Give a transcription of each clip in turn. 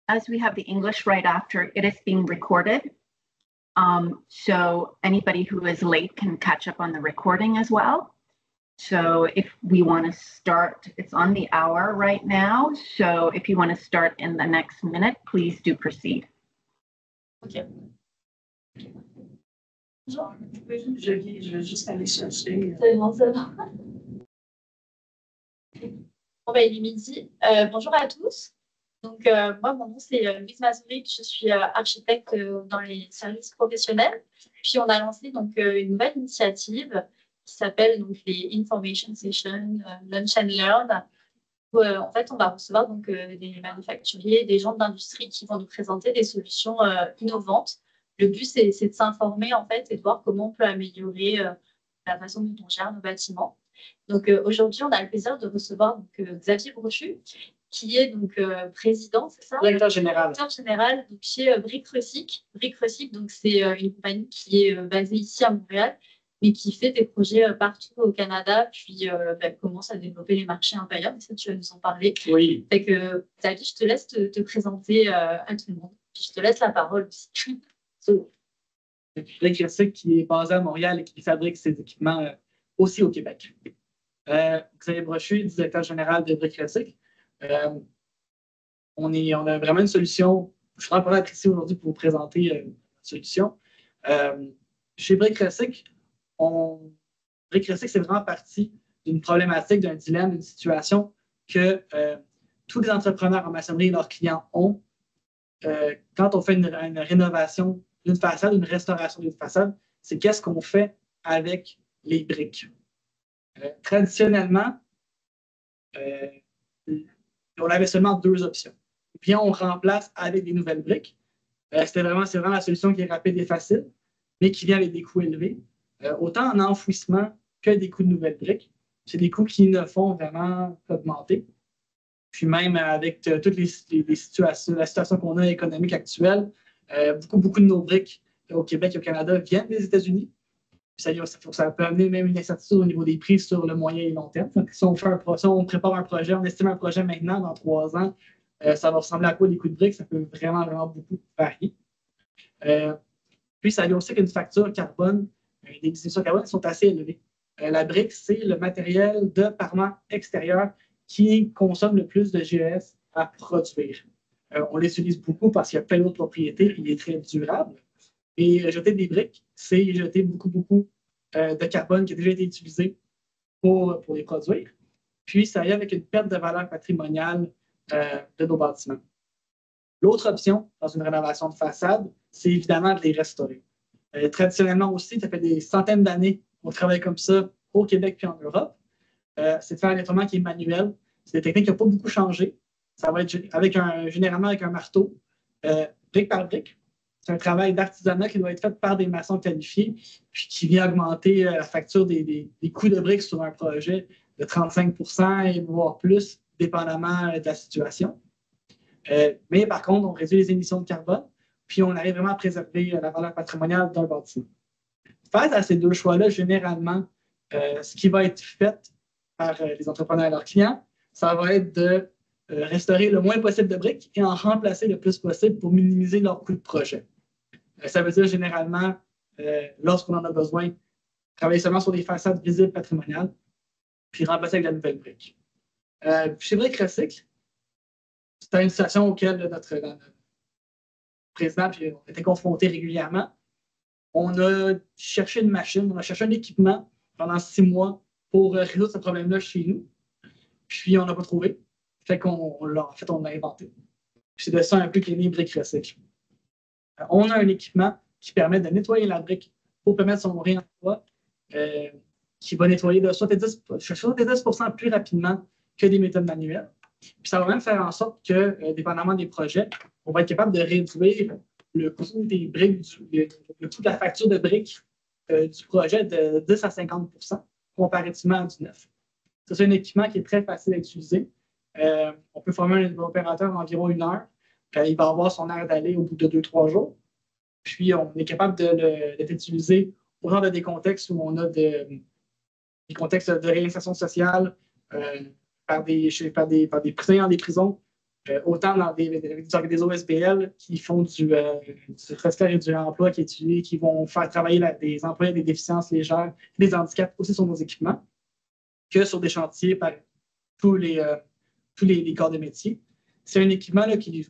as we have the English right after, it is being recorded. So anybody who is late can catch up on the recording as well. So if we want to start, it's on the hour right now. So if you want to start in the next minute, please do proceed. OK. Je vais juste aller chercher. C'est bon, c'est bon. Bon, ben, il est midi. Bonjour à tous. Donc, moi, mon nom, c'est Louise Mazuric. Je suis architecte dans les services professionnels. Puis, on a lancé donc, une nouvelle initiative qui s'appelle donc, les Information Sessions, Lunch and Learn. Où, en fait, on va recevoir donc, des manufacturiers, des gens de l'industrie qui vont nous présenter des solutions innovantes. Le but, c'est de s'informer en fait et de voir comment on peut améliorer la façon dont on gère nos bâtiments. Donc, aujourd'hui, on a le plaisir de recevoir donc, Xavier Brochu, qui est donc président, c'est ça? Directeur général. Directeur général donc, chez Brick Recycle. Brick Recycle, donc, c'est une compagnie qui est basée ici à Montréal, mais qui fait des projets partout au Canada, puis commence à développer les marchés intérieurs. Et ça, tu vas nous en parler. Oui. Fait que, Xavier, je te laisse te présenter à tout le monde. Puis je te laisse la parole aussi. Brick Recycle qui est basé à Montréal et qui fabrique ses équipements aussi au Québec. Xavier Brochu, directeur général de Brick Recycle. On a vraiment une solution. Je suis vraiment être ici aujourd'hui pour vous présenter une solution. Chez Brick Recycle, Brick Recycle, c'est vraiment parti d'une problématique, d'un dilemme, d'une situation que tous les entrepreneurs en maçonnerie et leurs clients ont quand on fait une rénovation d'une façade, une restauration d'une façade, c'est qu'est-ce qu'on fait avec les briques. Traditionnellement, on avait seulement deux options. Puis on remplace avec des nouvelles briques. C'est vraiment la solution qui est rapide et facile, mais qui vient avec des coûts élevés. Autant en enfouissement que des coûts de nouvelles briques. C'est des coûts qui ne font vraiment augmenter. Puis même avec toutes les situations, la situation qu'on a économique actuelle, beaucoup de nos briques au Québec et au Canada viennent des États-Unis. Ça peut amener même une incertitude au niveau des prix sur le moyen et long terme. Donc, si on prépare un projet, on estime un projet maintenant, dans 3 ans, ça va ressembler à quoi les coûts de briques? Ça peut vraiment beaucoup varier. Puis, ça vient aussi qu'une facture carbone, les émissions carbone sont assez élevées. La brique, c'est le matériel de parement extérieur qui consomme le plus de GES à produire. On l'utilise beaucoup parce qu'il y a plein d'autres propriétés, il est très durable. Et jeter des briques, c'est jeter beaucoup de carbone qui a déjà été utilisé pour les produire. Puis, ça vient avec une perte de valeur patrimoniale de nos bâtiments. L'autre option, dans une rénovation de façade, c'est évidemment de les restaurer. Traditionnellement aussi, ça fait des centaines d'années qu'on travaille comme ça au Québec puis en Europe. C'est de faire un nettoiement qui est manuel. C'est des techniques qui n'ont pas beaucoup changé. Ça va être généralement avec un marteau, brique par brique. C'est un travail d'artisanat qui doit être fait par des maçons qualifiés, puis qui vient augmenter la facture des coûts de briques sur un projet de 35% et voire plus, dépendamment de la situation. Mais par contre, on réduit les émissions de carbone, puis on arrive vraiment à préserver la valeur patrimoniale d'un bâtiment. Face à ces deux choix-là, généralement, ce qui va être fait par les entrepreneurs et leurs clients, ça va être de restaurer le moins possible de briques et en remplacer le plus possible pour minimiser leur coût de projet. Ça veut dire généralement, lorsqu'on en a besoin, travailler seulement sur des façades visibles patrimoniales, puis remplacer avec la nouvelle brique. Chez Brick Recycle, c'est une situation auquel notre président puis on était confronté régulièrement. On a cherché une machine, on a cherché un équipement pendant 6 mois pour résoudre ce problème-là chez nous. Puis on n'a pas trouvé. Fait qu'on l'a inventé. C'est de ça un peu qu'est né Brick Recycle. On a un équipement qui permet de nettoyer la brique pour permettre son réemploi, qui va nettoyer de 70% plus rapidement que des méthodes manuelles. Puis ça va même faire en sorte que, dépendamment des projets, on va être capable de réduire le coût des briques, le coût de la facture de briques du projet de 10 à 50% comparativement à du neuf. C'est un équipement qui est très facile à utiliser. On peut former un opérateur en environ 1 heure. Il va avoir son aire d'aller au bout de 2-3 jours. Puis, on est capable d'être utilisé au genre de des contextes où on a des contextes de réinsertion sociale par des prisonniers dans des prisons, autant dans des OSBL qui font du recyclage et du réemploi, qui vont faire travailler des employés avec des déficiences légères, des handicaps aussi sur nos équipements, que sur des chantiers par tous les corps de métier. C'est un équipement là, qui,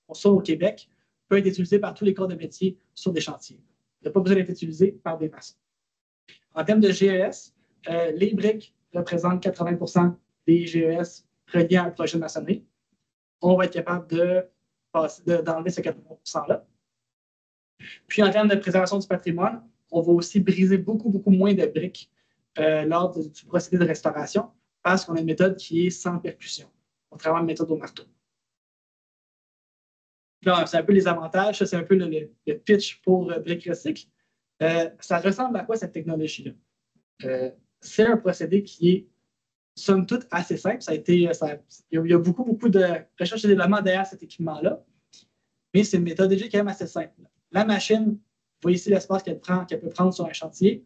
pour ça au Québec, peut être utilisé par tous les corps de métier sur des chantiers. Il n'a pas besoin d'être utilisé par des maçons. En termes de GES, les briques représentent 80% des GES reliés à un projet de maçonnerie. On va être capable d'enlever ce 80%-là. Puis, en termes de préservation du patrimoine, on va aussi briser beaucoup, beaucoup moins de briques lors du procédé de restauration parce qu'on a une méthode qui est sans percussion, contrairement à une méthode au marteau. Là, c'est un peu les avantages, ça, c'est un peu le pitch pour Brick Recycle. Ça ressemble à quoi cette technologie-là? C'est un procédé qui est, somme toute, assez simple. Il y a beaucoup, beaucoup de recherche et développement derrière cet équipement-là, mais c'est une méthodologie quand même assez simple. La machine, vous voyez ici l'espace qu'elle peut prendre sur un chantier.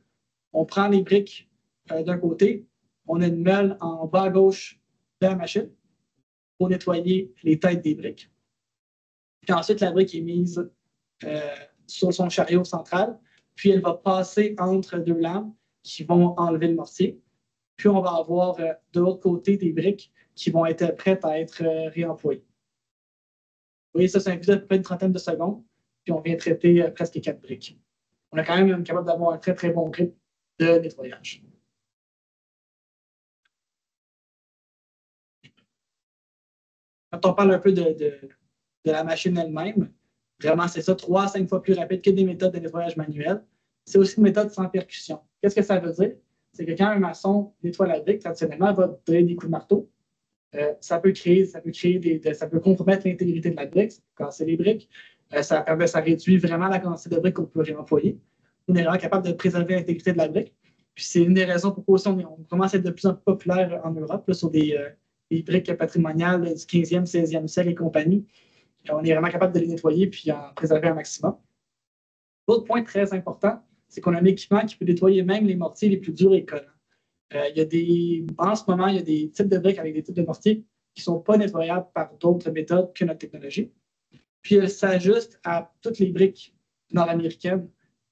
On prend les briques d'un côté, on a une meule en bas à gauche de la machine pour nettoyer les têtes des briques. Puis ensuite, la brique est mise sur son chariot central, puis elle va passer entre deux lames qui vont enlever le mortier. Puis on va avoir de l'autre côté des briques qui vont être prêtes à être réemployées. Vous voyez, ça, c'est un vidéo de peu près une trentaine de secondes, puis on vient traiter presque 4 briques. On est quand même capable d'avoir un très, très bon grip de nettoyage. Quand on parle un peu de la machine elle-même, vraiment, c'est ça, 3 à 5 fois plus rapide que des méthodes de nettoyage manuel. C'est aussi une méthode sans percussion. Qu'est-ce que ça veut dire? C'est que quand un maçon nettoie la brique, traditionnellement, il va donner des coups de marteau. Ça peut compromettre l'intégrité de la brique, ça peut casser les briques. Ça réduit vraiment la quantité de briques qu'on peut réemployer. On est vraiment capable de préserver l'intégrité de la brique. Puis c'est une des raisons pourquoi aussi on commence à être de plus en plus populaire en Europe là, sur des briques patrimoniales du 15e, 16e siècle et compagnie. On est vraiment capable de les nettoyer puis en préserver un maximum. L'autre point très important, c'est qu'on a un équipement qui peut nettoyer même les mortiers les plus durs et collants. En ce moment, il y a des types de briques avec des types de mortiers qui ne sont pas nettoyables par d'autres méthodes que notre technologie. Puis elle s'ajuste à toutes les briques nord-américaines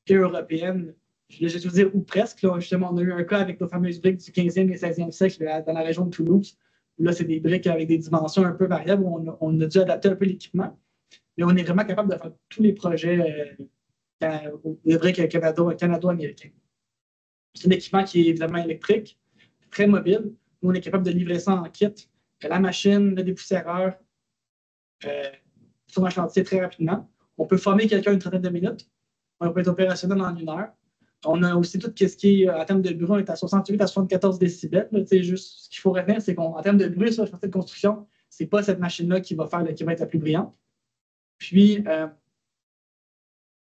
et européennes, je vais dire, ou presque. Là, justement, on a eu un cas avec nos fameuses briques du 15e et 16e siècle dans la région de Toulouse. Là, c'est des briques avec des dimensions un peu variables où on a dû adapter un peu l'équipement. Mais on est vraiment capable de faire tous les projets des briques canado-américains. C'est un équipement qui est évidemment électrique, très mobile. Nous, on est capable de livrer ça en kit. La machine, le dépoussiéreur, sur un chantier très rapidement. On peut former quelqu'un une trentaine de minutes. On peut être opérationnel en 1 heure. On a aussi tout ce qui est, en termes de bruit, on est à 68 à 74 décibels. Juste, ce qu'il faut retenir, c'est qu'en termes de bruit sur le chantier de construction, ce n'est pas cette machine-là qui va être la plus brillante. Puis,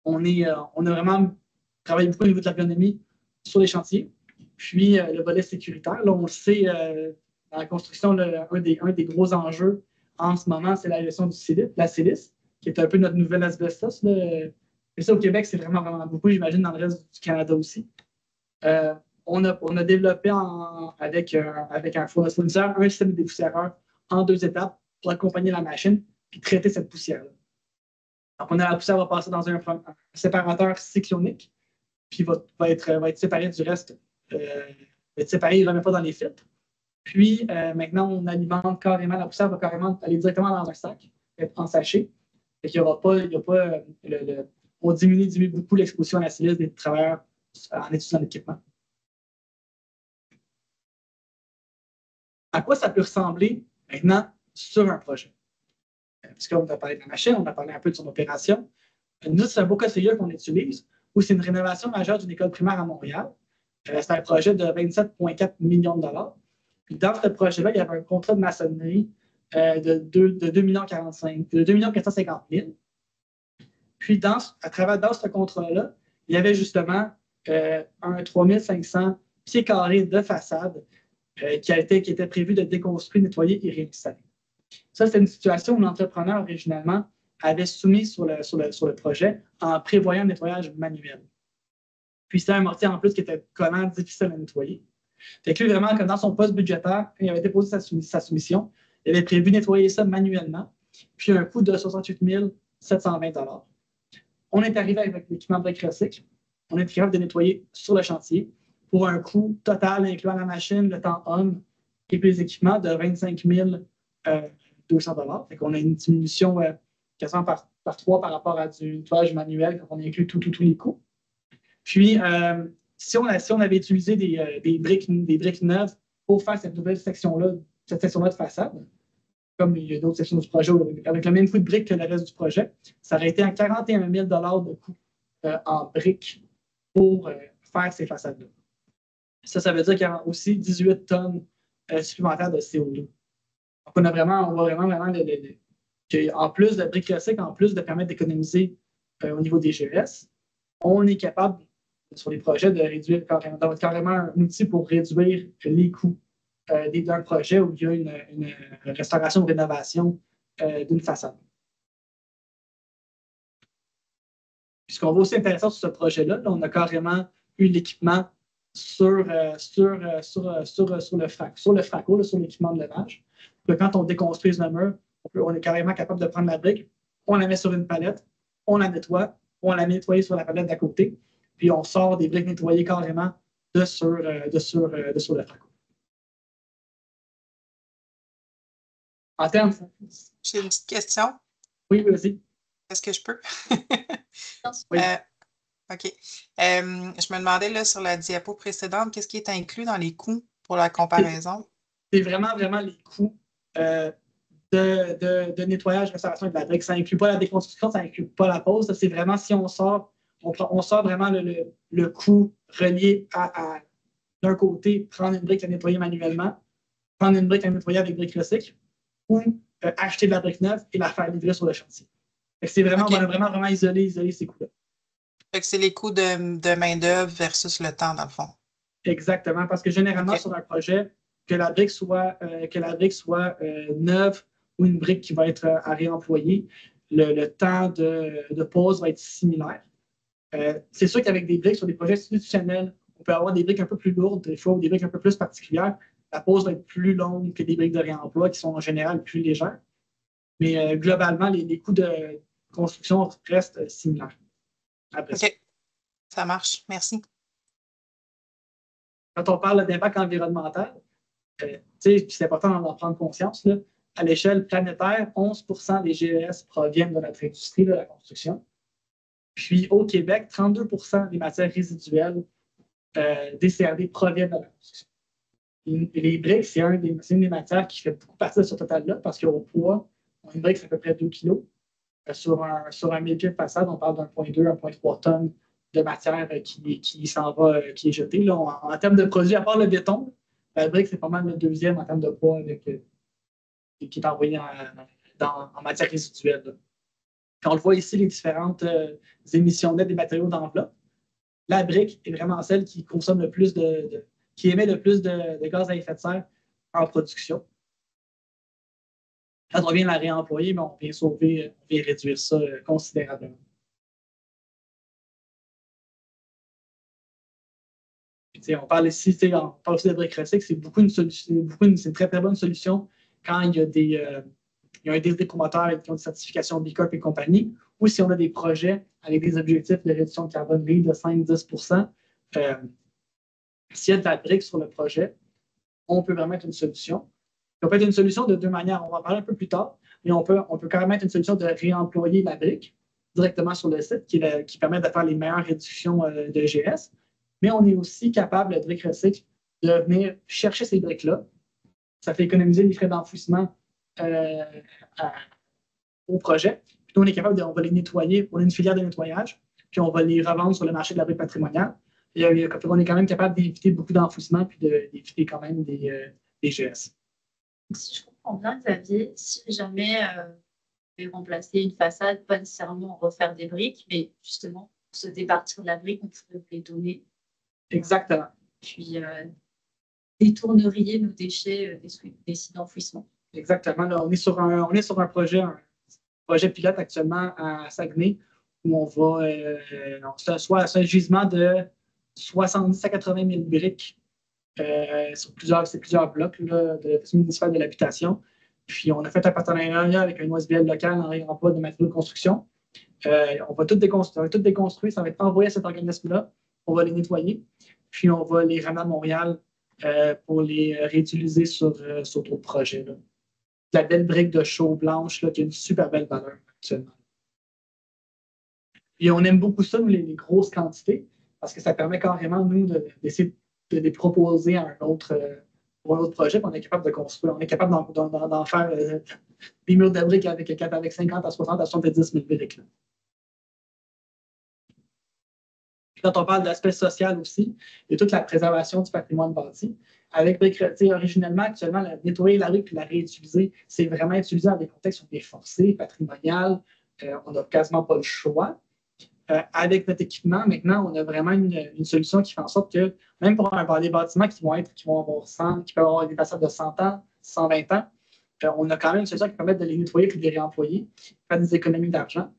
on a vraiment travaillé beaucoup au niveau de l'ergonomie sur les chantiers. Puis, le volet sécuritaire, là, on le sait, dans la construction, un des gros enjeux en ce moment, c'est la gestion du silice, la silice, qui est un peu notre nouvelle asbestos. Mais ça, au Québec, c'est vraiment, vraiment beaucoup, j'imagine, dans le reste du Canada aussi. On a développé avec un fournisseur un système de dépoussiéreur en 2 étapes pour accompagner la machine et traiter cette poussière-là. Donc, la poussière va passer dans un séparateur cyclonique, puis va être séparé du reste, va être séparé, il ne remet pas dans les filtres. Puis, maintenant, on alimente carrément, la poussière va carrément aller directement dans un sac, en sachet. On diminue beaucoup l'exposition à la silice des travailleurs en utilisant l'équipement. À quoi ça peut ressembler maintenant sur un projet? Puisqu'on a parlé de la machine, on a parlé un peu de son opération. Nous, c'est un beau cas de figure qu'on utilise, où c'est une rénovation majeure d'une école primaire à Montréal. C'est un projet de 27,4 millions de dollars. Puis dans ce projet-là, il y avait un contrat de maçonnerie de 2 450 000. Puis, dans ce contrat-là, il y avait justement un 3500 pieds carrés de façade qui était prévu de déconstruire, nettoyer et réinstaller. Ça, c'était une situation où l'entrepreneur, originalement, avait soumis sur le projet en prévoyant un nettoyage manuel. Puis, c'était un mortier en plus qui était collant, difficile à nettoyer. Fait que lui, vraiment, comme dans son poste budgétaire, quand il avait déposé sa soumission, il Il avait prévu nettoyer ça manuellement, puis un coût de 68 720 $. On est arrivé avec l'équipement Brick Recycle. On est capable de nettoyer sur le chantier pour un coût total, incluant la machine, le temps homme et puis les équipements, de 25 200 $. Fait qu'on a une diminution quasiment par 3 par rapport à du nettoyage manuel quand on inclut tous les coûts. Puis, si on avait utilisé des briques neuves pour faire cette nouvelle section-là, cette section-là de façade, comme il y a d'autres sections du projet avec le même coût de briques que le reste du projet, ça aurait été à 41 000 $ de coût en briques pour faire ces façades-là. Ça veut dire qu'il y a aussi 18 tonnes supplémentaires de CO2. Donc, on voit vraiment qu'en plus de briques classiques, en plus de permettre d'économiser au niveau des GES, on est capable, sur les projets, de réduire d'avoir carrément un outil pour réduire les coûts d'un projet où il y a une restauration ou rénovation d'une façade. Puis ce qu'on voit aussi intéressant sur ce projet-là, on a carrément eu l'équipement sur le fraco, sur l'équipement de levage. Quand on déconstruit le mur, on est carrément capable de prendre la brique, on la met sur une palette, on la nettoie, on la met nettoyée sur la palette d'à côté, puis on sort des briques nettoyées carrément de sur le fraco. En termes. J'ai une petite question. Oui, vas-y. Est-ce que je peux? Oui. OK. Je me demandais là, sur la diapo précédente, qu'est-ce qui est inclus dans les coûts pour la comparaison? C'est vraiment les coûts de nettoyage, restauration de la brique. Ça n'inclut pas la déconstruction, ça n'inclut pas la pose. C'est vraiment si on sort vraiment le coût relié à d'un côté, prendre une brique à nettoyer manuellement, prendre une brique à nettoyer avec brique recycle, ou acheter de la brique neuve et la faire livrer sur le chantier. C'est vraiment, okay. On a vraiment isolé ces coûts-là. Fait que c'est les coûts de main-d'œuvre versus le temps, dans le fond. Exactement, parce que généralement, okay. Sur un projet, que la brique soit neuve ou une brique qui va être à réemployer, le temps de pause va être similaire. C'est sûr qu'avec des briques sur des projets institutionnels, on peut avoir des briques un peu plus lourdes, des fois, ou des briques un peu plus particulières. La pause va être plus longue que des briques de réemploi qui sont en général plus légères. Mais globalement, les coûts de construction restent similaires. Après ça. Ça marche. Merci. Quand on parle d'impact environnemental, c'est important d'en prendre conscience. Là, à l'échelle planétaire, 11 % des GES proviennent de notre industrie de la construction. Puis au Québec, 32 % des matières résiduelles des CRD proviennent de la construction. Les briques, c'est une des matières qui fait beaucoup partie de ce total-là parce qu'au poids, une brique, c'est à peu près 2 kg. Sur un 1000 pieds de façade, on parle d'1,2, 1,3 tonnes de matière qui s'en va, qui est jetée. Là, en termes de produits, à part le béton, la brique, c'est pas mal le deuxième en termes de poids qui est envoyé en matière résiduelle. Là. Quand on le voit ici, les différentes émissions nettes des matériaux d'enveloppe, la brique est vraiment celle qui consomme le plus qui émet le plus de gaz à effet de serre en production. Quand on vient la réemployer, mais on vient réduire ça considérablement. Puis, on parle ici, on parle aussi de briques recyclées, c'est une très, très bonne solution quand il y a un des promoteurs qui ont des certifications B Corp et compagnie, ou si on a des projets avec des objectifs de réduction de carbone de 5-10 %. S'il y a de la brique sur le projet, on peut vraiment être une solution. Ça peut être une solution de deux manières. On va en parler un peu plus tard, mais on peut carrément être une solution de réemployer la brique directement sur le site qui permet de faire les meilleures réductions de GS. Mais on est aussi capable, le Brick Recycle, de venir chercher ces briques-là. Ça fait économiser les frais d'enfouissement au projet. Puis on est capable on va les nettoyer, on a une filière de nettoyage, puis on va les revendre sur le marché de la brique patrimoniale. Et on est quand même capable d'éviter beaucoup d'enfouissement puis d'éviter quand même des GS. Si je comprends bien, Xavier, si jamais vous voulez remplacer une façade, pas nécessairement refaire des briques, mais justement, pour se départir de la brique, on pourrait les donner. Exactement. Puis détourneriez nos déchets des sites d'enfouissement. Exactement. Là, on est sur un projet pilote actuellement à Saguenay, où on va soit un gisement de 70 à 80 000 briques sur plusieurs blocs là, de la municipale de l'habitation. Puis, on a fait un partenariat avec un OSBL local en réemploi de matériaux de construction. On va tout déconstruire, ça va être envoyé à cet organisme-là. On va les nettoyer, puis on va les ramener à Montréal pour les réutiliser sur d'autres projets. Là. La belle brique de chaux blanche là, qui a une super belle valeur actuellement. Et on aime beaucoup ça, nous, les grosses quantités, parce que ça permet carrément, nous, d'essayer de les proposer à pour un autre projet, puis on est capable de construire. On est capable d'en faire des murs de briques avec 50 à 60 à 70 000 briques. Là. Quand on parle de l'aspect social aussi, il y a toute la préservation du patrimoine bâti. Avec briques, originellement, actuellement, nettoyer la brique et la réutiliser, c'est vraiment utilisé dans des contextes où on est forcé, patrimonial, on n'a quasiment pas le choix. Avec notre équipement, maintenant, on a vraiment une solution qui fait en sorte que, même pour des bâtiments qui peuvent avoir des façades de 100 ans, 120 ans, on a quand même une solution qui permet de les nettoyer et de les réemployer, faire des économies d'argent.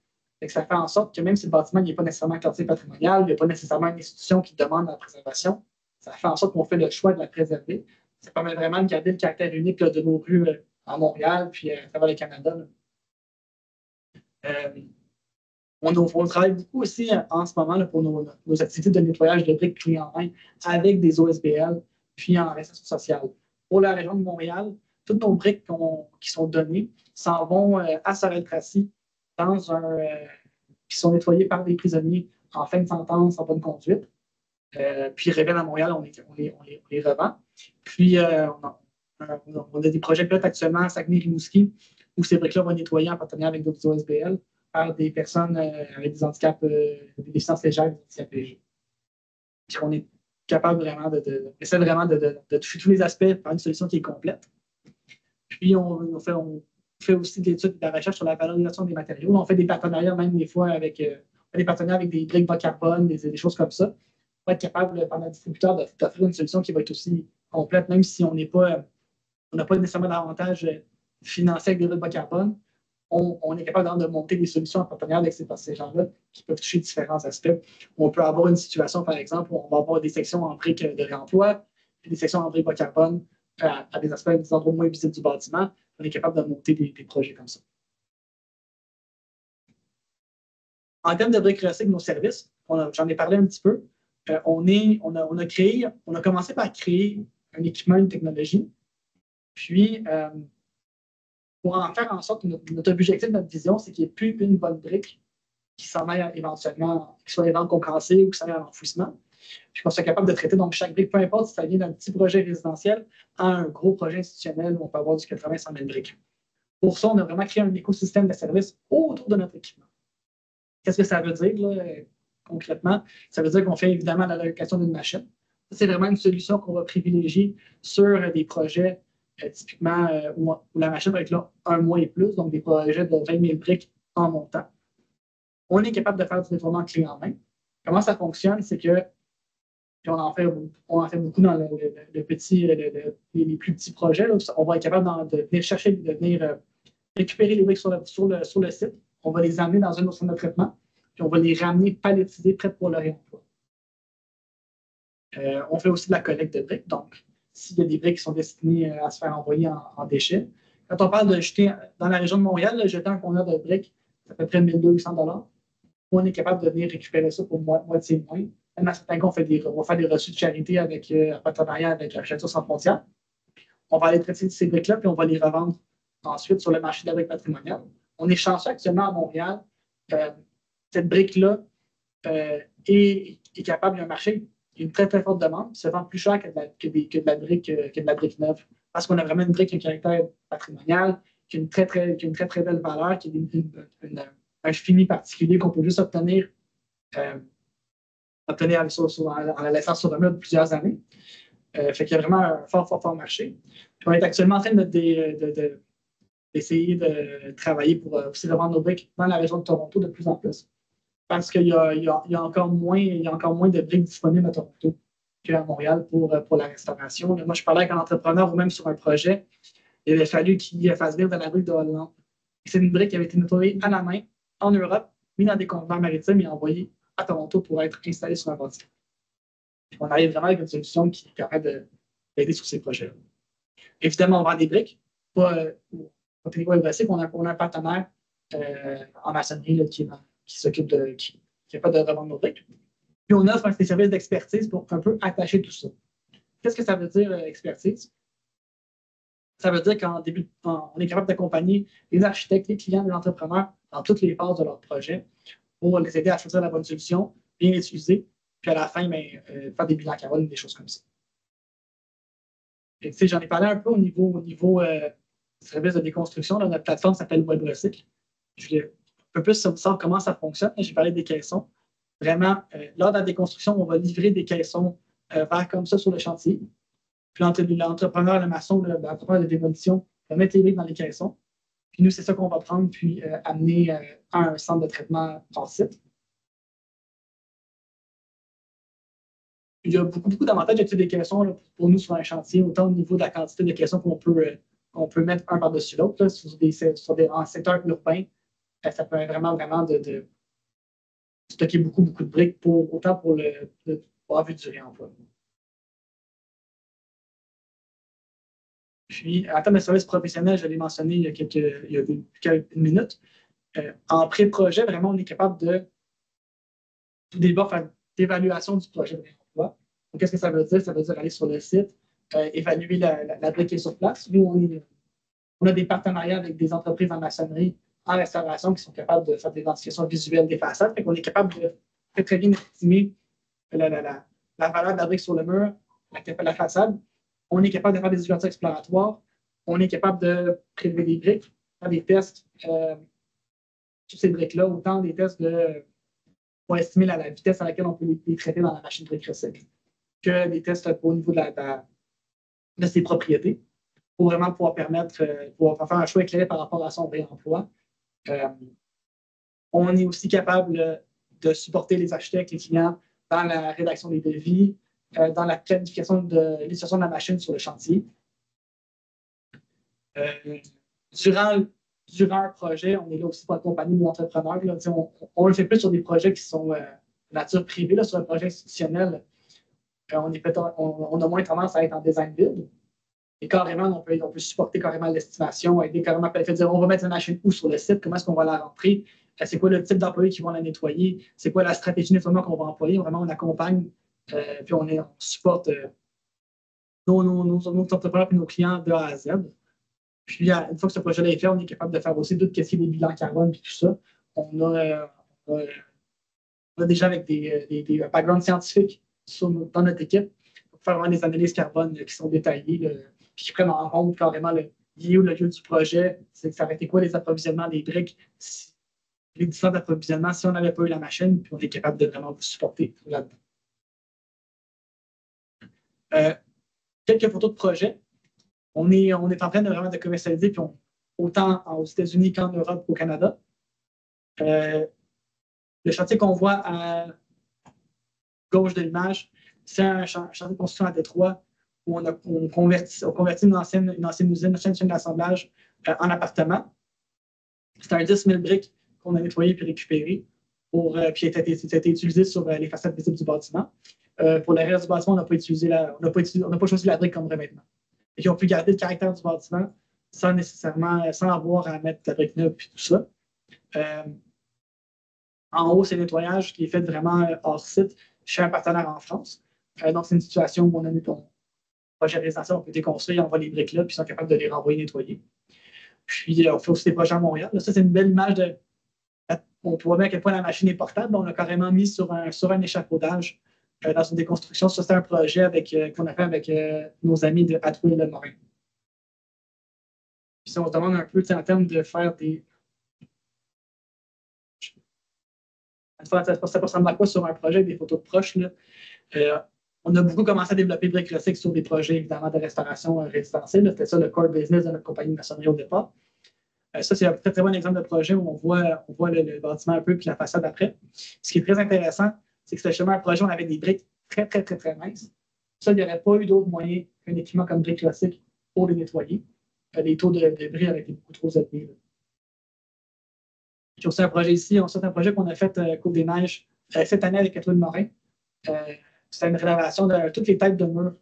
Ça fait en sorte que même si le bâtiment n'est pas nécessairement quartier patrimonial, il n'y a pas nécessairement une institution qui demande la préservation, ça fait en sorte qu'on fait le choix de la préserver. Ça permet vraiment de garder le caractère unique là, de nos rues à Montréal puis à travers le Canada. On travaille beaucoup aussi en ce moment là, pour nos activités de nettoyage de briques clés en main avec des OSBL puis en réinsertion sociale. Pour la région de Montréal, toutes nos briques qui sont données s'en vont à Sorel-Tracy qui sont nettoyés par des prisonniers en fin de sentence en bonne conduite. Puis reviennent à Montréal, on les revend. Puis on a des projets pilotes actuellement à Saguenay-Rimouski où ces briques-là vont être nettoyées en partenariat avec d'autres OSBL par des personnes avec des handicaps, des déficiences légères, des handicaps légers. Puis on est capable vraiment essaie vraiment de toucher tous les aspects par une solution qui est complète. Puis on fait aussi de l'étude et de la recherche sur la valorisation des matériaux. On fait des partenariats même des fois avec des briques bas carbone, des choses comme ça, pour être capable, par notre distributeur, d'offrir une solution qui va être aussi complète, même si on n'a pas nécessairement d'avantage financier avec des briques bas carbone. On est capable de monter des solutions en partenariat avec ces gens-là qui peuvent toucher différents aspects. On peut avoir une situation, par exemple, où on va avoir des sections en briques de réemploi, puis des sections en briques bas carbone à des aspects, des endroits moins visibles du bâtiment. On est capable de monter des projets comme ça. En termes de briques recyclées, nos services, j'en ai parlé un petit peu. On a commencé par créer un équipement, une technologie. Puis, pour en faire en sorte que notre objectif, notre vision, c'est qu'il n'y ait plus une bonne brique qui s'en aille éventuellement, qui soit éventuellement concassée ou qui s'en aille en enfouissement. Puis qu'on soit capable de traiter donc chaque brique, peu importe si ça vient d'un petit projet résidentiel à un gros projet institutionnel où on peut avoir du 80-100 000 briques. Pour ça, on a vraiment créé un écosystème de services autour de notre équipement. Qu'est-ce que ça veut dire là, concrètement? Ça veut dire qu'on fait évidemment la location d'une machine. C'est vraiment une solution qu'on va privilégier sur des projets typiquement où la machine va être là 1 mois et plus, donc des projets de 20 000 briques en montant. On est capable de faire du nettoiement clé en main. Comment ça fonctionne? C'est que on en fait beaucoup dans les plus petits projets. Là, on va être capable de venir chercher, de venir récupérer les briques sur le site. On va les amener dans un autre centre de traitement, puis on va les ramener palettisées, prêtes pour le réemploi. On fait aussi de la collecte de briques. Donc, s'il y a des briques qui sont destinées à se faire envoyer en déchets. Quand on parle de jeter dans la région de Montréal, là, jeter un conteneur de briques, c'est à peu près 1 200 $. On est capable de venir récupérer ça pour moitié moins. Même à certains cas, on va faire des reçus de charité avec un partenariat avec Architecture sans frontières. On va aller traiter ces briques-là, puis on va les revendre ensuite sur le marché de la brique patrimoniale. On est chanceux actuellement à Montréal. Cette brique-là est capable, il y a un marché, il y a une très, très forte demande, se vend plus cher que de la brique neuve. Parce qu'on a vraiment une brique qui a un caractère patrimonial, qui a une très, très belle valeur, qui a un fini particulier qu'on peut juste obtenir en la laissant sur le mur de plusieurs années. Fait qu'il y a vraiment un fort marché. Puis on est actuellement en train d'essayer de travailler pour aussi revendre nos briques dans la région de Toronto de plus en plus. Parce qu'il y a encore moins de briques disponibles à Toronto qu'à Montréal pour la restauration. Moi, je parlais avec un entrepreneur ou même sur un projet, il avait fallu qu'il fasse venir de la brique de Hollande. C'est une brique qui avait été nettoyée à la main en Europe, mise dans des conteneurs maritimes et envoyée à Toronto pour être installée sur un bâtiment. On arrive vraiment avec une solution qui permet d'aider sur ces projets-là. Évidemment, on vend des briques. Ponténégo Écossais, on a un partenaire en maçonnerie là, qui s'occupe qui n'est pas de revendre nos briques. Puis on offre des services d'expertise pour un peu attacher tout ça. Qu'est-ce que ça veut dire, expertise? Ça veut dire on est capable d'accompagner les architectes, les clients, les entrepreneurs dans toutes les phases de leur projet pour les aider à choisir la bonne solution, bien l'utiliser, puis à la fin, faire des bilans carbone, des choses comme ça. J'en ai parlé un peu au niveau service de déconstruction. Là, notre plateforme s'appelle WebRecycle. Je voulais un peu plus savoir comment ça fonctionne. J'ai parlé des caissons. Vraiment, lors de la déconstruction, on va livrer des caissons vers comme ça sur le chantier. Puis l'entrepreneur, le maçon, l'entrepreneur de démolition va mettre les briques dans les caissons. Puis nous, c'est ça qu'on va prendre puis amener à un centre de traitement hors site. Il y a beaucoup d'avantages d'utiliser des caissons là, pour nous sur un chantier, autant au niveau de la quantité de caissons qu'on peut mettre un par-dessus l'autre en secteur urbain. Ça permet vraiment de stocker beaucoup de briques autant pour avoir vu du réemploi. Puis, en termes de services professionnels, je l'ai mentionné il y a quelques minutes. En pré-projet, vraiment, on est capable de tout d'abord faire l'évaluation du projet de réemploi. Donc, qu'est-ce que ça veut dire? Ça veut dire aller sur le site, évaluer la brique qui est sur place. Nous, on a des partenariats avec des entreprises en maçonnerie, en restauration, qui sont capables de faire des identifications visuelles des façades. On est capable de très bien estimer la valeur de la brique sur le mur, la façade. On est capable de faire des ouvertures exploratoires. On est capable de prélever des briques, faire des tests sur ces briques-là, autant des tests pour estimer la vitesse à laquelle on peut les traiter dans la machine brique recycle, que des tests au niveau de ses propriétés, pour vraiment pouvoir pouvoir faire un choix éclairé par rapport à son réemploi. On est aussi capable de supporter les architectes, les clients dans la rédaction des devis, dans la planification de l'utilisation de la machine sur le chantier. Durant un projet, on est là aussi pour accompagner nos entrepreneurs. Là, on le fait plus sur des projets qui sont de nature privée. Là, sur un projet institutionnel, on a moins tendance à être en design build. Et carrément, on peut supporter carrément l'estimation, aider carrément à dire on va mettre la machine où sur le site, comment est-ce qu'on va la rentrer, c'est quoi le type d'employés qui vont la nettoyer, c'est quoi la stratégie de nettoiement qu'on va employer. Vraiment, on accompagne, puis on supporte nos entrepreneurs et nos clients de A à Z. Puis, une fois que ce projet-là est fait, on est capable de faire aussi tout ce qui est des bilans carbone et tout ça. On a des gens avec des backgrounds scientifiques dans notre équipe pour faire vraiment des analyses carbone qui sont détaillées, puis qui prennent en compte carrément le lieu du projet, c'est que ça aurait été quoi les approvisionnements des briques, les différents approvisionnements, si on n'avait pas eu la machine, puis on est capable de vraiment vous supporter là-dedans. Quelques photos de projet. On est en train de vraiment commercialiser, puis autant aux États-Unis qu'en Europe qu'au Canada. Le chantier qu'on voit à gauche de l'image, c'est un chantier de construction à Détroit où on convertit une ancienne usine, une ancienne chaîne d'assemblage en appartement. C'est un 10 000 briques qu'on a nettoyé puis récupéré, puis ça a été utilisé sur les façades visibles du bâtiment. Pour le reste du bâtiment, on n'a pas choisi la brique comme revêtement. Et ils ont pu garder le caractère du bâtiment sans avoir à mettre la brique neuve et tout ça. En haut, c'est le nettoyage qui est fait vraiment hors site chez un partenaire en France. Donc, c'est une situation où on a mis ton projet résidentiel, on peut déconstruire, on envoie les briques là, puis ils sont capables de les renvoyer nettoyer. Puis, on fait aussi des projets à Montréal. Là, ça, c'est une belle image on voit bien à quel point la machine est portable. On l'a carrément mis sur un échafaudage dans une déconstruction. Ça, c'est un projet qu'on a fait avec nos amis de Atwell-Le-Morin. Puis, on se demande un peu en termes de faire des. Ça ressemble à quoi sur un projet avec des photos de proches? Là? On a beaucoup commencé à développer Brick Recycle sur des projets, évidemment, de restauration résidentielle. C'était ça le core business de notre compagnie de maçonnerie au départ. Ça, c'est un très, très bon exemple de projet où on voit le bâtiment un peu puis la façade après. Ce qui est très intéressant, c'est que c'était justement un projet où on avait des briques très, très, très, très minces. Ça, il n'y aurait pas eu d'autre moyen qu'un équipement comme Brick Recycle pour les nettoyer. Les taux de bris auraient été beaucoup trop élevés. J'ai aussi un projet ici. C'est un projet qu'on a fait Côte des Neiges cette année avec Atwell-Le-Morin. C'était une rénovation de toutes les têtes de mur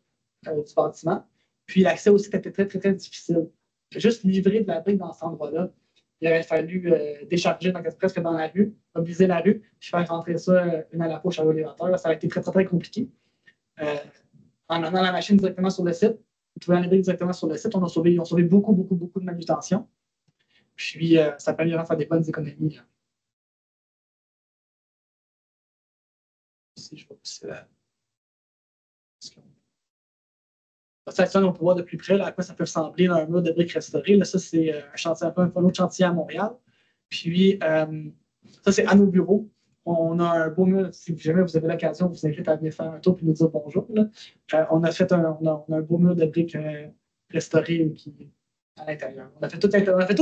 du bâtiment. Puis l'accès aussi était très, très, très difficile. juste livrer de la brique dans cet endroit-là, il aurait fallu décharger presque dans la rue, mobiliser la rue, puis faire rentrer ça une à la poche à l'élévateur. Ça a été très, très, très compliqué. En amenant la machine directement sur le site, vous pouvez aller directement sur le site. Ils ont sauvé beaucoup, beaucoup, beaucoup de manutention. Puis, ça permet de faire des bonnes économies. Si je vois pousser la... Ça, on peut voir de plus près là, à quoi ça peut ressembler dans un mur de briques restauré. Là, ça, c'est un chantier, un autre chantier à Montréal. Puis, ça, c'est à nos bureaux. On a un beau mur. Si jamais vous avez l'occasion, on vous invite à venir faire un tour et nous dire bonjour. Là. On a un beau mur de briques restauré à l'intérieur. On a fait toute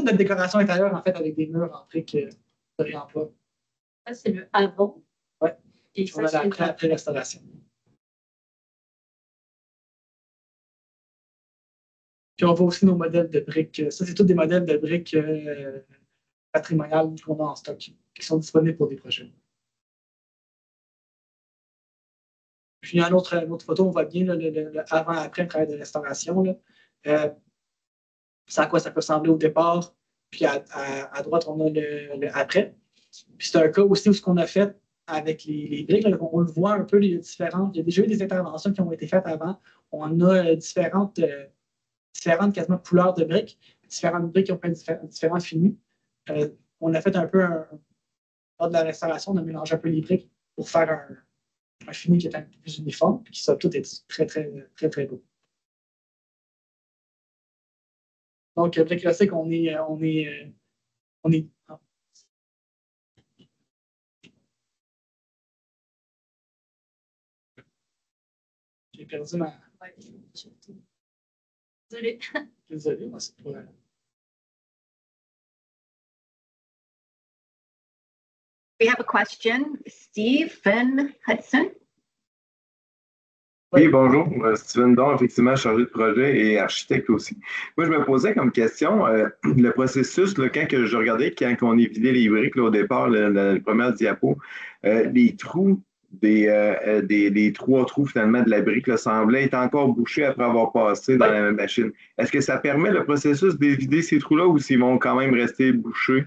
notre décoration intérieure, en fait, avec des murs en briques de réemploi. Ça, c'est le avant. Oui. Et on a la après-restauration. Puis on voit aussi nos modèles de briques. Ça, c'est tous des modèles de briques patrimoniales qu'on a en stock, qui sont disponibles pour des projets. Puis, il y a une autre photo, on voit bien le avant-après, le travail de restauration. C'est à quoi ça peut ressembler au départ. Puis, à droite, on a le après. Puis, c'est un cas aussi où ce qu'on a fait avec les briques, là, on le voit un peu, il y a déjà eu des interventions qui ont été faites avant. On a différentes quasiment couleurs de briques, différentes briques qui ont différents finis. On a fait un peu, lors de la restauration, on a mélangé un peu les briques pour faire un fini qui est un peu plus uniforme, puis qui ça tout est très, très, très, très beau. Donc, briques classiques, on est j'ai perdu ma... Ouais. Désolée. Désolé, moi, c'est pas... We have a question. Stephen Hudson. Oui, bonjour. Steven Don, effectivement, chargé de projet et architecte aussi. Moi, je me posais comme question, le processus, là, quand que je regardais, quand on est vidé les briques là, au départ, la première diapo, les trous les 3 trous finalement de la brique là, semblaient être encore bouchés après avoir passé dans la machine. Est-ce que ça permet le processus de vider ces trous-là ou s'ils vont quand même rester bouchés?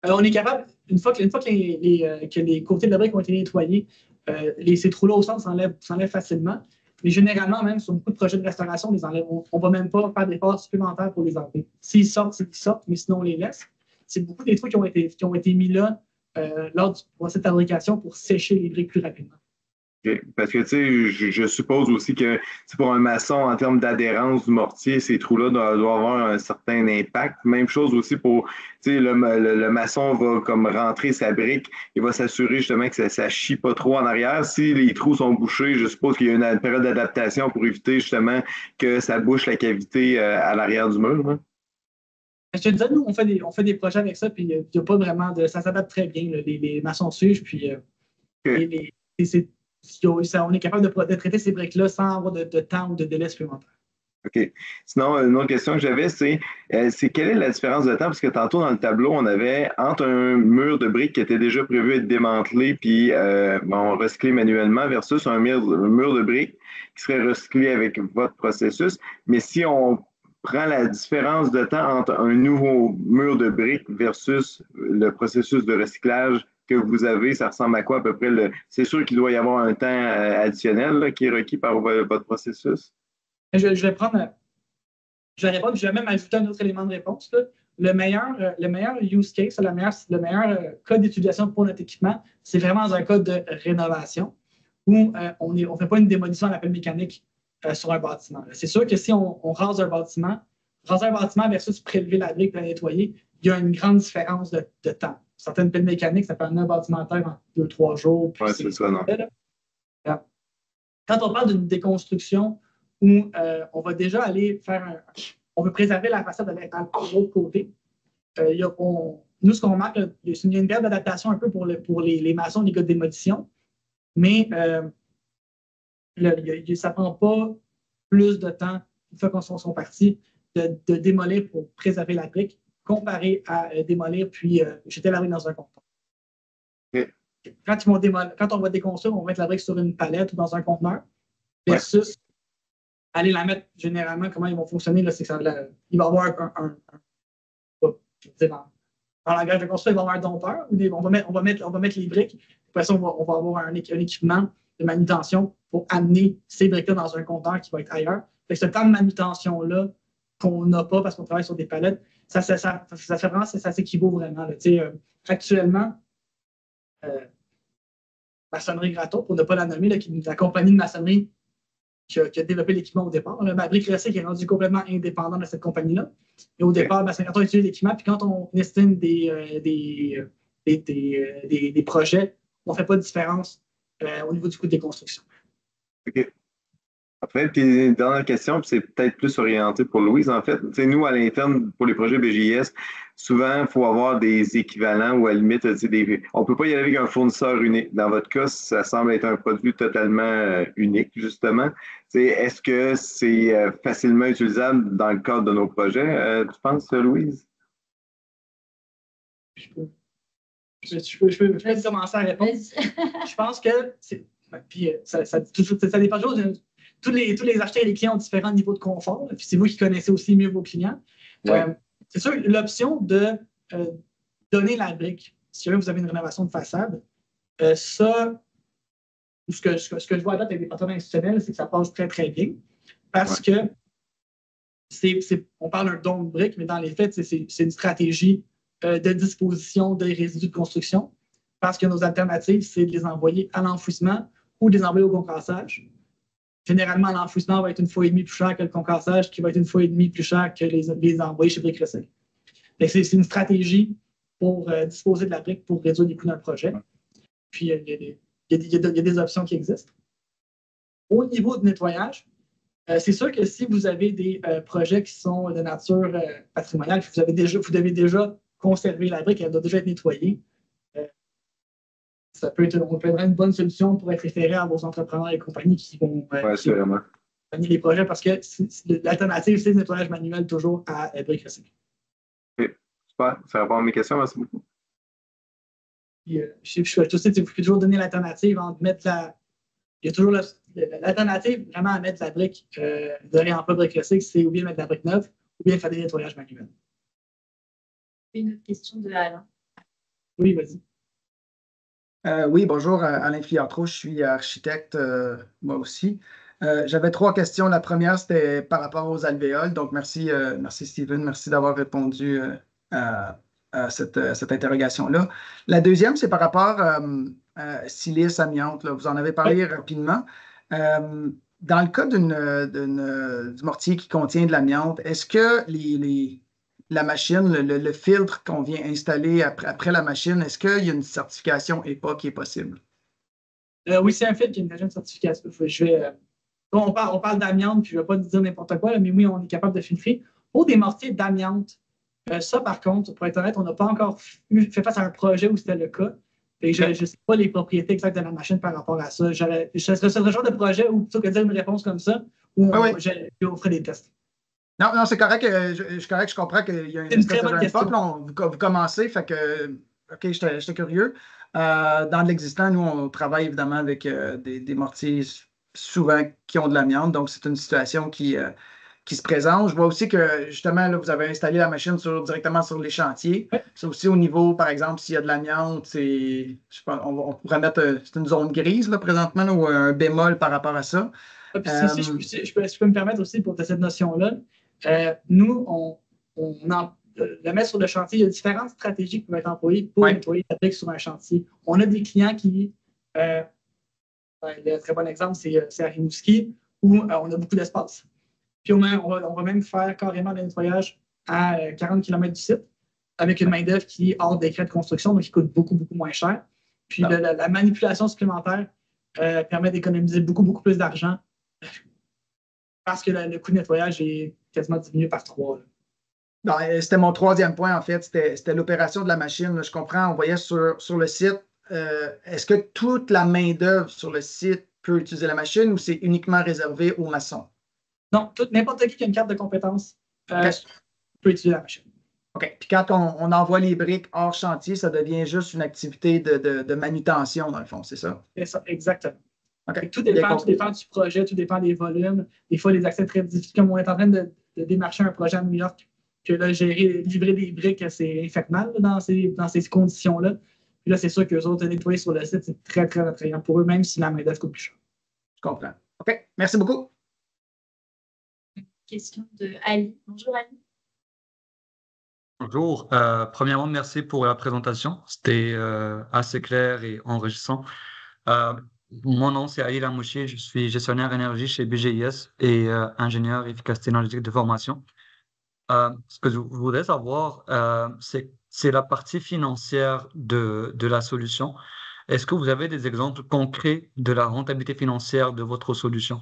On est capable, une fois que les côtés de la brique ont été nettoyés, ces trous-là au centre s'enlèvent facilement. Mais généralement, même sur beaucoup de projets de restauration, on les enlève. On ne va même pas faire d'efforts supplémentaires pour les enlever. S'ils sortent, c'est qu'ils sortent, mais sinon on les laisse. C'est beaucoup des trous qui ont été mis là lors du processus de fabrication pour sécher les briques plus rapidement. Okay. Parce que, tu sais, je suppose aussi que pour un maçon, en termes d'adhérence du mortier, ces trous-là doivent avoir un certain impact. Même chose aussi pour, tu sais, le maçon va comme rentrer sa brique, il va s'assurer justement que ça chie pas trop en arrière. Si les trous sont bouchés, je suppose qu'il y a une période d'adaptation pour éviter justement que ça bouche la cavité à l'arrière du mur. Hein? Je te disais, nous, on fait des projets avec ça, puis il n'y a pas vraiment de... Ça s'adapte très bien, là, les maçons suivent, puis on est capable de traiter ces briques-là sans avoir de temps ou de délai supplémentaire. OK. Sinon, une autre question que j'avais, c'est quelle est la différence de temps? Parce que tantôt, dans le tableau, on avait entre un mur de briques qui était déjà prévu être démantelé puis recyclé manuellement versus un mur de briques qui serait recyclé avec votre processus. Mais si on prend la différence de temps entre un nouveau mur de briques versus le processus de recyclage que vous avez, ça ressemble à quoi à peu près? C'est sûr qu'il doit y avoir un temps additionnel là, qui est requis par votre processus. Je vais répondre, je vais même ajouter un autre élément de réponse. Là. Le meilleur use case, le meilleur cas d'utilisation pour notre équipement, c'est vraiment dans un cas de rénovation où on ne fait pas une démolition à l'appel mécanique sur un bâtiment. C'est sûr que si on rase un bâtiment versus prélever la brique et la nettoyer, il y a une grande différence de temps. Certaines piles mécaniques, ça peut amener un bâtiment à terre en 2-3 jours. Oui, c'est ça, non? Quand on parle d'une déconstruction où on va déjà aller on veut préserver la façade de l'autre côté, nous, ce qu'on remarque, il y a une période d'adaptation un peu pour les maçons, les gars de démolition, mais ça ne prend pas plus de temps, une fois qu'on sont partis, de démolir pour préserver la brique, comparé à démolir puis jeter la brique dans un conteneur. Okay. Quand on va déconstruire, on va mettre la brique sur une palette ou dans un conteneur, versus aller la mettre généralement, comment ils vont fonctionner, là, c'est que il va y avoir je veux dire, dans le langage de construction, il va y avoir un dompteur, on va mettre les briques. Après ça, on va avoir un équipement de manutention pour amener ces briques-là dans un compteur qui va être ailleurs. Fait que ce temps de manutention-là qu'on n'a pas parce qu'on travaille sur des palettes, ça s'équivaut vraiment. Là. Actuellement, Maçonnerie Graton, pour ne pas la nommer, là, qui est la compagnie de maçonnerie qui a développé l'équipement au départ. Là, Brique Recycle est rendu complètement indépendant de cette compagnie-là. Et au départ, Maçonnerie Graton utilise l'équipement, puis quand on estime des projets, on ne fait pas de différence au niveau du coût des constructions. OK. Après, puis une dernière question, puis c'est peut-être plus orienté pour Louise, en fait. Tu sais, nous, à l'interne, pour les projets BGIS, souvent, il faut avoir des équivalents ou à la limite, on ne peut pas y aller avec un fournisseur unique. Dans votre cas, ça semble être un produit totalement unique, justement. Tu sais, est-ce que c'est facilement utilisable dans le cadre de nos projets, tu penses, Louise? Je peux peut-être commencer à répondre. Je pense que puis ça dépend toujours tous les acheteurs et les clients ont différents niveaux de confort. Puis c'est vous qui connaissez aussi mieux vos clients. Ouais. C'est sûr, l'option de donner la brique, si jamais vous avez une rénovation de façade, ce que je vois là avec des partenaires institutionnels, c'est que ça passe très, très bien. Parce que on parle d'un don de brique, mais dans les faits, c'est une stratégie de disposition des résidus de construction. Parce que nos alternatives, c'est de les envoyer à l'enfouissement ou de les envoyer au concassage. Généralement, l'enfouissement va être une fois et demie plus cher que le concassage, qui va être une fois et demie plus cher que les envoyer chez Brique Recycle. C'est une stratégie pour disposer de la brique pour réduire les coûts d'un projet. Puis, il y a des options qui existent. Au niveau de nettoyage, c'est sûr que si vous avez des projets qui sont de nature patrimoniale, vous devez déjà conserver la brique, elle doit déjà être nettoyée. Ça peut être une bonne solution pour être référé à vos entrepreneurs et compagnies qui vont gagner les projets parce que l'alternative, c'est le nettoyage manuel toujours à Brique Recycle. OK. Super. Ça répond à mes questions. Merci beaucoup. Puis, vous pouvez toujours donner l'alternative entre mettre il y a toujours l'alternative vraiment à mettre la brique de réemploi Brique Recycle, c'est ou bien mettre la brique neuve ou bien faire des nettoyages manuels. Une autre question de Alain. Oui, vas-y. Oui, bonjour, Alain Filiatro, je suis architecte, moi aussi. J'avais 3 questions. La première, c'était par rapport aux alvéoles. Donc, merci Steven, merci d'avoir répondu à cette interrogation-là. La deuxième, c'est par rapport à silice, amiante. Là. Vous en avez parlé rapidement. Dans le cas du mortier qui contient de l'amiante, est-ce que la machine, le filtre qu'on vient installer après la machine, est-ce qu'il y a une certification EPA qui est possible? Oui, c'est un filtre qui a une certification. On parle d'amiante, puis je ne vais pas dire n'importe quoi, là, mais oui, on est capable de filtrer. Pour des mortiers d'amiante, ça, par contre, pour être honnête, on n'a pas encore fait face à un projet où c'était le cas. Et je ne sais pas les propriétés exactes de la machine par rapport à ça. Ce serait le genre de projet où, plutôt que de dire une réponse comme ça, où on ferait des tests. Non, c'est correct. Je comprends qu'il y a une espèce de ramp-up. Vous commencez, fait que, OK, j'étais curieux. Dans l'existant, nous, on travaille évidemment avec des mortiers souvent qui ont de l'amiante. Donc, c'est une situation qui se présente. Je vois aussi que, justement, là, vous avez installé la machine directement sur les chantiers. Oui. C'est aussi au niveau, par exemple, s'il y a de l'amiante, on pourrait mettre c'est une zone grise, là, présentement, là, ou un bémol par rapport à ça. Si je peux me permettre aussi pour cette notion-là, nous, on le mettre sur le chantier. Il y a différentes stratégies qui peuvent être employées pour nettoyer la brique sur un chantier. On a des clients qui, un très bon exemple, c'est à Rimouski, où on a beaucoup d'espace. Puis on va même faire carrément le nettoyage à 40 km du site avec une main-d'œuvre qui est hors décret de construction, donc qui coûte beaucoup, beaucoup moins cher. Puis la manipulation supplémentaire permet d'économiser beaucoup, beaucoup plus d'argent parce que le coût de nettoyage est quasiment diminué par 3. C'était mon 3e point, en fait. C'était l'opération de la machine. Là. Je comprends, on voyait sur le site. Est-ce que toute la main-d'œuvre sur le site peut utiliser la machine ou c'est uniquement réservé aux maçons? Non, n'importe qui a une carte de compétence peut utiliser la machine. OK. Puis quand on envoie les briques hors chantier, ça devient juste une activité de manutention, dans le fond, c'est ça? C'est ça, exactement. OK. Tout Bien dépend, compris. du projet, tout dépend des volumes. Des fois, les accès très difficiles, comme on est en train de démarcher un projet à New York, que là, livrer des briques, c'est infernal là, dans ces conditions-là. Puis là, c'est sûr qu'eux autres, nettoyer sur le site, c'est très, très attrayant pour eux, même si la main-d'œuvre coûte plus cher. Je comprends. OK. Merci beaucoup. Question de Ali. Bonjour Ali. Bonjour. Premièrement, merci pour la présentation. C'était assez clair et enrichissant. Mon nom, c'est Ali Lamouchi. Je suis gestionnaire énergie chez BGIS et ingénieur efficacité énergétique de formation. Ce que je voudrais savoir, c'est la partie financière de la solution. Est-ce que vous avez des exemples concrets de la rentabilité financière de votre solution?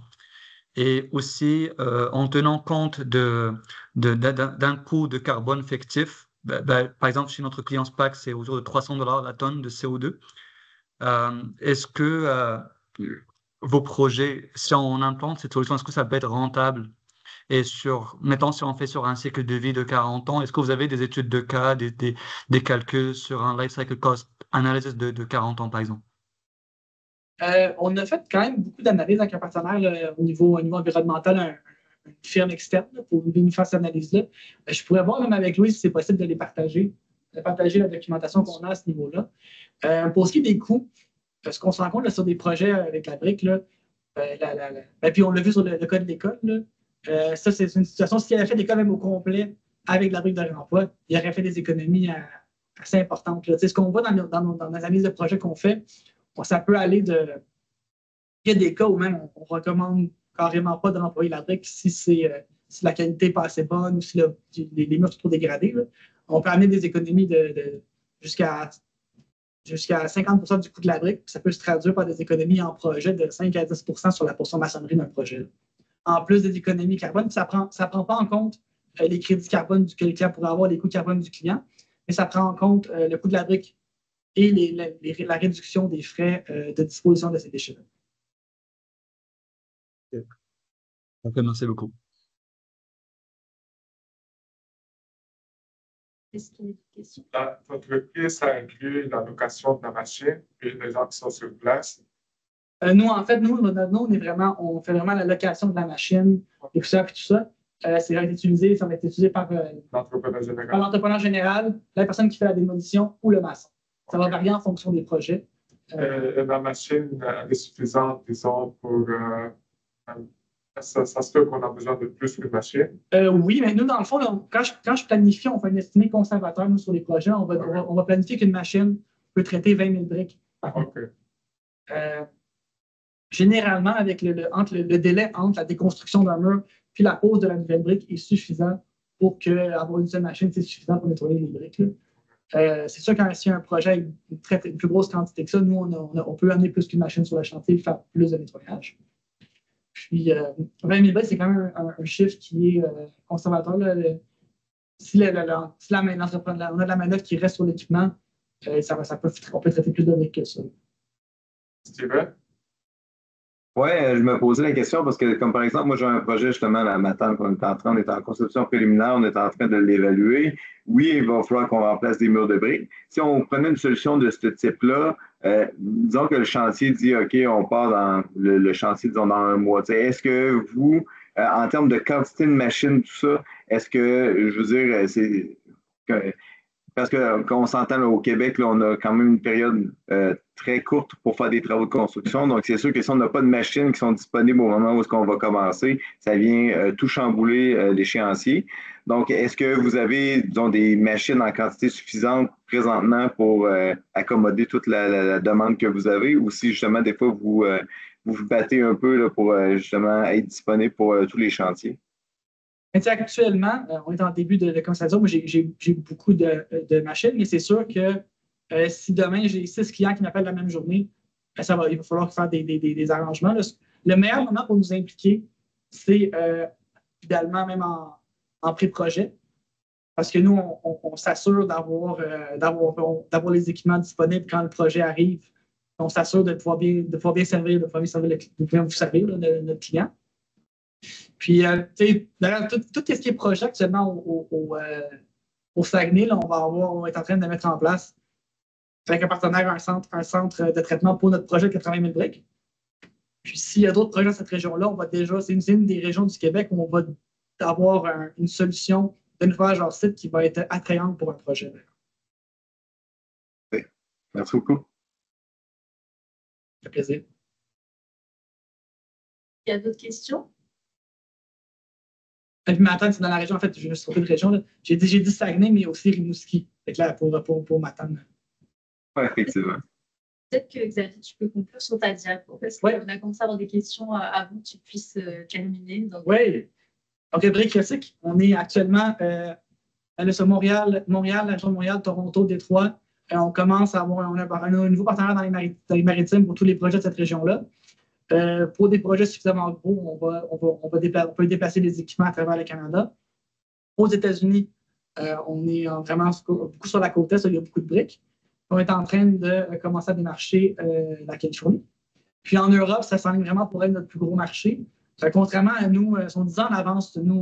Et aussi, en tenant compte d'un coût de carbone fictif, par exemple, chez notre client SPAC, c'est autour de $300 la tonne de CO2. Est-ce que vos projets, si on implante cette solution, est-ce que ça peut être rentable? Et mettons, si on fait sur un cycle de vie de 40 ans, est-ce que vous avez des études de cas, des calculs sur un life cycle cost analysis de 40 ans, par exemple? On a fait quand même beaucoup d'analyses avec un partenaire au niveau environnemental, une firme externe là, pour nous faire cette analyse-là. Je pourrais voir même avec Louis si c'est possible de les partager, de partager la documentation qu'on a à ce niveau-là. Pour ce qui est des coûts, ce qu'on se rend compte là, sur des projets avec la brique, là, puis on l'a vu sur le cas de l'école, ça c'est une situation, si elle a fait l'école même au complet avec la brique de réemploi, il aurait fait des économies assez importantes. Là. Ce qu'on voit dans nos analyses de projets qu'on fait, ça peut aller de. Il y a des cas où même on ne recommande carrément pas de remployer la brique si la qualité n'est pas assez bonne ou si les murs sont trop dégradés. Là. On peut amener des économies jusqu'à 50% du coût de la brique. Ça peut se traduire par des économies en projet de 5 à 10% sur la portion maçonnerie d'un projet. Là. En plus des économies carbone, ça ne prend pas en compte les crédits carbone que le client pourrait avoir, les coûts carbone du client, mais ça prend en compte le coût de la brique et la réduction des frais de disposition de ces déchets-là. Ok, merci beaucoup. Est-ce qu'il y a des questions? Votre prix, ça inclut la location de la machine et les gens qui sont sur place. Nous, en fait, on fait vraiment la location de la machine, et tout ça, puis tout ça. Ça va être utilisé par l'entrepreneur général, la personne qui fait la démolition ou le maçon. Ça va varier en fonction des projets. La machine est suffisante, disons, pour. Ça se peut qu'on a besoin de plus qu'une machine. Oui, mais nous, dans le fond, là, quand je planifie, on fait un estimé conservateur, nous, sur les projets. On va planifier qu'une machine peut traiter 20 000 briques par an. OK. Généralement, avec le délai entre la déconstruction d'un mur puis la pose de la nouvelle brique est suffisant pour avoir une seule machine, c'est suffisant pour nettoyer les briques. C'est sûr qu'un si un projet avec une plus grosse quantité que ça, nous, on peut amener plus qu'une machine sur le chantier et faire plus de nettoyage. Puis, 20 000 briques, c'est quand même un chiffre qui est conservateur. Là. Si on a de la main-d'œuvre qui reste sur l'équipement, on peut traiter plus de briques que ça. Steven? Oui, je me posais la question parce que, comme par exemple, moi j'ai un projet justement à Matane qu'on est on est en conception préliminaire, on est en train de l'évaluer. Oui, il va falloir qu'on remplace des murs de briques. Si on prenait une solution de ce type-là, disons que le chantier dit OK, on part dans le chantier, disons, dans un mois. Est-ce que vous, en termes de quantité de machines, tout ça, est-ce que, je veux dire, parce qu'on s'entend là, au Québec, là, on a quand même une période très courte pour faire des travaux de construction. Donc, c'est sûr que si on n'a pas de machines qui sont disponibles au moment où on va commencer, ça vient tout chambouler l'échéancier. Donc, est-ce que vous avez, disons, des machines en quantité suffisante présentement pour accommoder toute la demande que vous avez, ou si justement, des fois, vous vous battez un peu là, pour justement être disponible pour tous les chantiers? Actuellement, on est en début de constatation. Moi, j'ai beaucoup de machines, mais c'est sûr que si demain j'ai 6 clients qui m'appellent la même journée, il va falloir faire des arrangements. Là. Le meilleur moment pour nous impliquer, c'est idéalement même en pré-projet. Parce que nous, on s'assure d'avoir les équipements disponibles quand le projet arrive. On s'assure de pouvoir bien servir, vous servir notre client. Puis, tout ce qui est projet actuellement au Saguenay, là, on va être en train de mettre en place avec un partenaire un centre de traitement pour notre projet de 80 000 briques. Puis s'il y a d'autres projets dans cette région-là, c'est une des régions du Québec où on va avoir une solution de nettoyage hors site qui va être attrayante pour un projet. Oui. Merci beaucoup. Ça fait plaisir. Il y a d'autres questions? Puis Matane, c'est dans la région, en fait, je me suis trompé de région. Là. J'ai dit Saguenay, mais aussi Rimouski. C'est clair pour Matane. Oui, effectivement. Peut-être que Xavier, tu peux conclure sur ta diapo parce qu'on a commencé à avoir des questions avant que tu puisses terminer. Donc... Oui. Donc, rubrique classique, on est actuellement sur Montréal, la région de Montréal, Toronto, Détroit. On commence à avoir un nouveau partenaire dans les maritimes pour tous les projets de cette région-là. Pour des projets suffisamment gros, on peut déplacer les équipements à travers le Canada. Aux États-Unis, on est vraiment beaucoup sur la côte est, il y a beaucoup de briques. On est en train de commencer à démarcher la Californie. Puis en Europe, ça s'enligne vraiment pour être notre plus gros marché. Contrairement à nous, sont 10 ans en avance de nous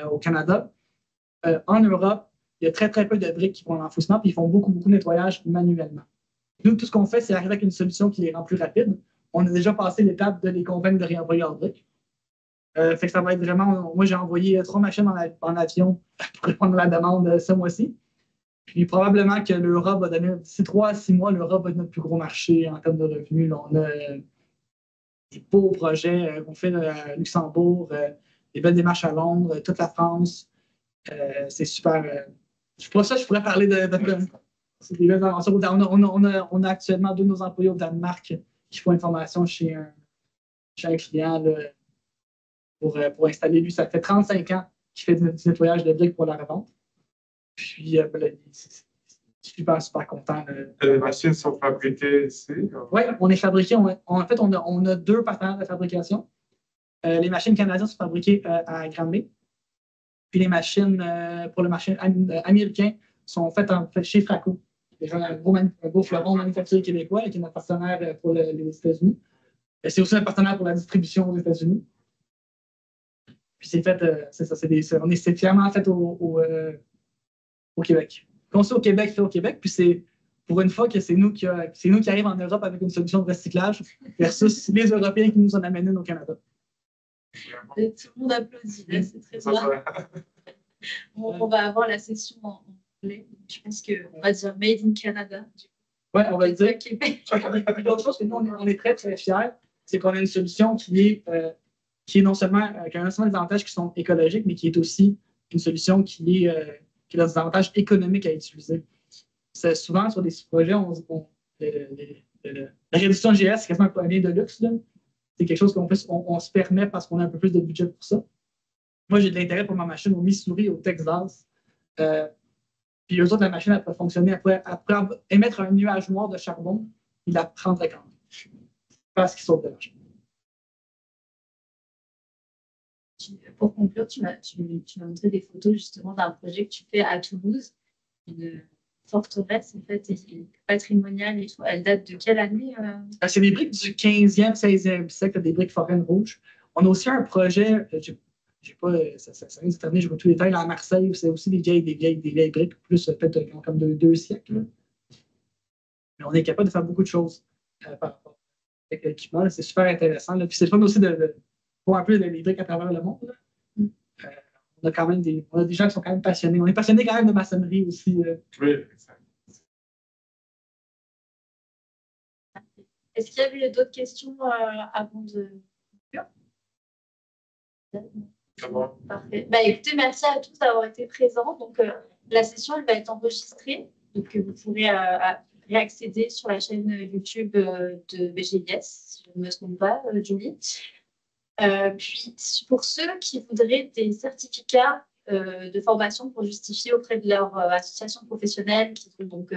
au Canada. En Europe, il y a très, très peu de briques qui font l'enfouissement, puis ils font beaucoup, beaucoup de nettoyage manuellement. Nous, tout ce qu'on fait, c'est arriver avec une solution qui les rend plus rapides. On a déjà passé l'étape de les convaincre de réenvoyer leurs briques. Fait que ça va être vraiment... Moi, j'ai envoyé 3 machines en avion pour répondre à la demande ce mois-ci. Puis probablement que l'Europe va donner, d'ici 3 à 6 mois, l'Europe va être notre plus gros marché en termes de revenus. Là, on a des beaux projets qu'on fait à Luxembourg, des belles démarches à Londres, toute la France. C'est super. Pour ça, je pourrais parler de c'est des belles aventures. On a actuellement 2 de nos employés au Danemark qui font une formation chez un client là, pour installer. Lui, ça fait 35 ans qu'il fait du nettoyage de briques pour la revente. Puis, c'est super, super content. Les machines sont fabriquées ici? Oui, on est fabriqué. En fait, on a 2 partenaires de fabrication. Les machines canadiennes sont fabriquées à Granby. Puis les machines pour le marché américain sont faites chez Fraco. Déjà un gros fleuron manufacturier québécois qui est notre partenaire pour les États-Unis. C'est aussi un partenaire pour la distribution aux États-Unis. Puis c'est fait, c'est ça, c'est fièrement fait au Québec. Quand c'est au Québec, fait au Québec. Puis c'est pour une fois que c'est nous qui arrivons en Europe avec une solution de recyclage versus les Européens qui nous en amènent au Canada. Et tout le monde applaudit, là, c'est très bien. On va avoir la session en anglais. Je pense qu'on va dire Made in Canada. Oui, on va le dire. Québec. L'autre chose que nous, on est très, très fiers, c'est qu'on a une solution qui est non seulement qui a non seulement des avantages qui sont écologiques, mais qui est aussi une solution qui a des avantages économiques à utiliser. C'est souvent sur des projets, la réduction de GS, c'est quasiment un bien de luxe. Là. C'est quelque chose qu'on se permet parce qu'on a un peu plus de budget pour ça. Moi, j'ai de l'intérêt pour ma machine au Missouri, au Texas. Puis eux autres, la machine, elle peut fonctionner après émettre un nuage noir de charbon, il la prendrait quand même. Parce qu'ils sautent de l'argent. Pour conclure, tu m'as montré des photos justement d'un projet que tu fais à Toulouse, une forteresse en fait, patrimoniale et tout. Elle date de quelle année C'est des briques du 15e, 16e siècle, des briques foraines rouges. On a aussi un projet, j'ai pas, ça vient de se terminer, je vois tous les détails, à Marseille, où c'est aussi des vieilles briques, plus peut-être comme de 2 siècles. Là. Mais on est capable de faire beaucoup de choses par rapport avec l'équipement. C'est super intéressant. Là. Puis c'est le fun aussi de voir un peu les briques à travers le monde. On a quand même des gens qui sont quand même passionnés. On est passionnés quand même de maçonnerie aussi. Oui, Est-ce qu'il y avait d'autres questions avant de conclure? Parfait. Écoutez, merci à tous d'avoir été présents. Donc, la session elle va être enregistrée. Donc, vous pourrez réaccéder sur la chaîne YouTube de BGIS, si je ne me trompe pas, Julie. Puis, pour ceux qui voudraient des certificats de formation pour justifier auprès de leur association professionnelle, qui sont donc